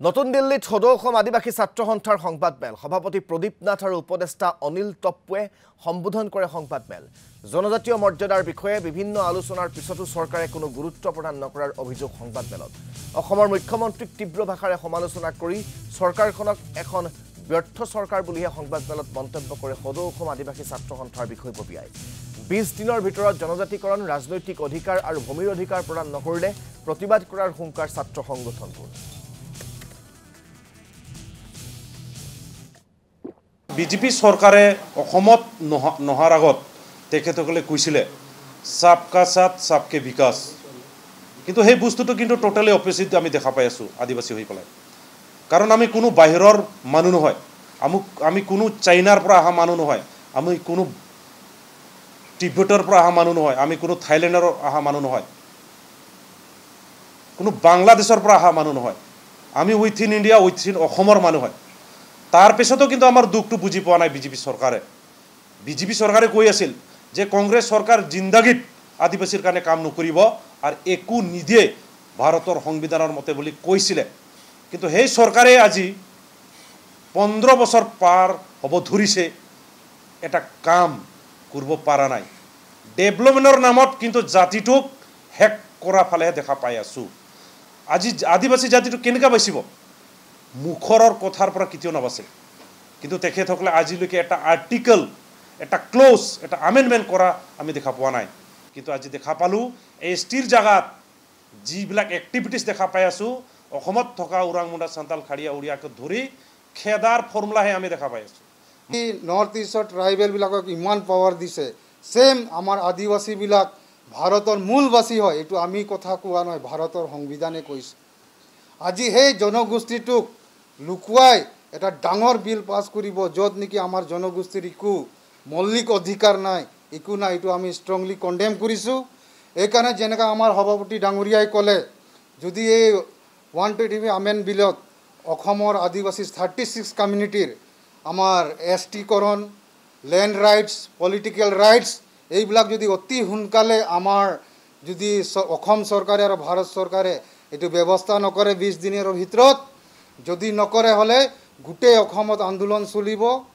নতুন দিল্লীত সদৌ অসম আদিবাসী ছাত্ৰ সন্থাৰ সংবাদমেল সভাপতি প্ৰদীপ নাথ আৰু উপদেষ্টা অনিল টপ্পুৱে সম্বোধন কৰে সংবাদমেল জনজাতীয় মৰ্যাদাৰ বিষয়ে বিভিন্ন আলোচনাৰ পিছতো চৰকাৰে কোনো গুৰুত্ব প্ৰদান নকৰাৰ অভিযোগ সংবাদমেলত অসমৰ মুখ্যমন্ত্ৰীক তীব্ৰ ভাষাৰে সমালোচনা কৰি চৰকাৰখনক এখন ব্যৰ্থ চৰকাৰ বুলিহে সংবাদমেলত মন্তব্য কৰে সদৌ অসম আদিবাসী ছাত্ৰ সন্থাৰ বিষয়ববীয়াই 20 দিনৰ ভিতৰত জনজাতিকৰণ ৰাজনৈতিক অধিকাৰ আৰু ভূমিৰ অধিকাৰ প্ৰদান নকৰিলে প্ৰতিবাদ কৰাৰ হুংকাৰ ছাত্ৰ সংগঠনটোৰ বিজেপি চৰকাৰে অসমত নহাৰ আগত তেখেতসকলে কৈছিলে সাবকা সাথ সাবকে বিকাশ কিন্তু সেই বস্তুটো কিন্তু টোটালি অপোজিট আমি দেখা পাই আছো আদিবাসী হৈ পেলাই কাৰণ আমি কোনো বাহিৰৰ মানুহ নহয় আমি কোনো চাইনাৰ পৰা অহা মানুহ নহয় আমি কোনো টিবেটৰ পৰা অহা মানুহ নহয় আমি কোনো থাইলেণ্ডৰ অহা মানুহ নহয় কোনো বাংলাদেশৰ পৰা অহা মানুহ নহয় আমি উইথিন ইণ্ডিয়া উইথিন অসমৰ মানুহ হয় তাৰ পিছতো কিন্তু আমাৰ দুখটো বুজি পোৱা নাই বিজেপি চৰকাৰে কৈ আছিল যে কংগ্ৰেছ চৰকাৰ জিন্দাগীত আদিবাসীৰ কাৰণে কাম নকৰিব আৰু একো নিদিয়ে ভাৰতৰ সংবিধানৰ মতে বুলি কৈছিলে কিন্তু সেই চৰকাৰে আজি 15 বছৰ পাৰ হ'ব ধৰিছে এটা কাম কৰিব পৰা নাই ডেভেলপমেণ্টৰ নামত কিন্তু জাতিটোক হেক কৰা ফালে দেখা পাই আছো আজি আদিবাসী জাতিটো কেনেকৈ বাচিব মুখৰৰ কথাৰ পৰা কিয় নাবাছে কিন্তু তেখেতসকলে আজিলৈকে এটা আৰ্টিকল এটা ক্লোজ এটা আমেণ্ডমেণ্ট কৰা আমি দেখা পোৱা নাই কিন্তু আজি দেখা পালো এছটিৰ জাগাত যিবিলাক এক্টিভিটিছ দেখা পাই আছো অসমত থকা উৰাংমুণ্ডা সান্তাল খাড়িয়া উৰিয়াকে ধৰি খেদাৰ ফৰ্মুলাহে আমি দেখা পাই আছো নৰ্থ ইষ্টৰ ট্ৰাইবেল বিলাকক ইমান পাৱাৰ দিছে সেম আমাৰ আদিবাসী বিলাক ভাৰতৰ মূলবাসী হয় এটো আমি কথা কোৱা নহয় ভাৰতৰ সংবিধানে কৈছে আজি সেই জনগোষ্ঠীটোক লুকুৱাই এটা ডাঙৰ বিল পাছ কৰিব যত নেকি আমাৰ জনগোষ্ঠীৰ একো মৌলিক অধিকাৰ নাই একো নাই এটো আমি ষ্ট্ৰংলি কন্ডেম কৰিছো এই কাৰণে যেনেকা আমাৰ সভাপতি ডাঙৰীয়াই ক'লে যদি এই 120 আমেন বিলত অসমৰ আদিবাসী 36 কমিউনিটিৰ আমাৰ এছটি কৰণ ল্যান্ড ৰাইটস পলিটিক্যাল ৰাইটস এইবিলাক যদি অতি সোনকালে আমাৰ যদি অসম চৰকাৰে আৰু ভাৰত চৰকাৰে এটো ব্যৱস্থা নকৰে 20 দিনৰ ভিতৰত যদি নকৰে হলে গোটেই অসমত আন্দোলন চলিব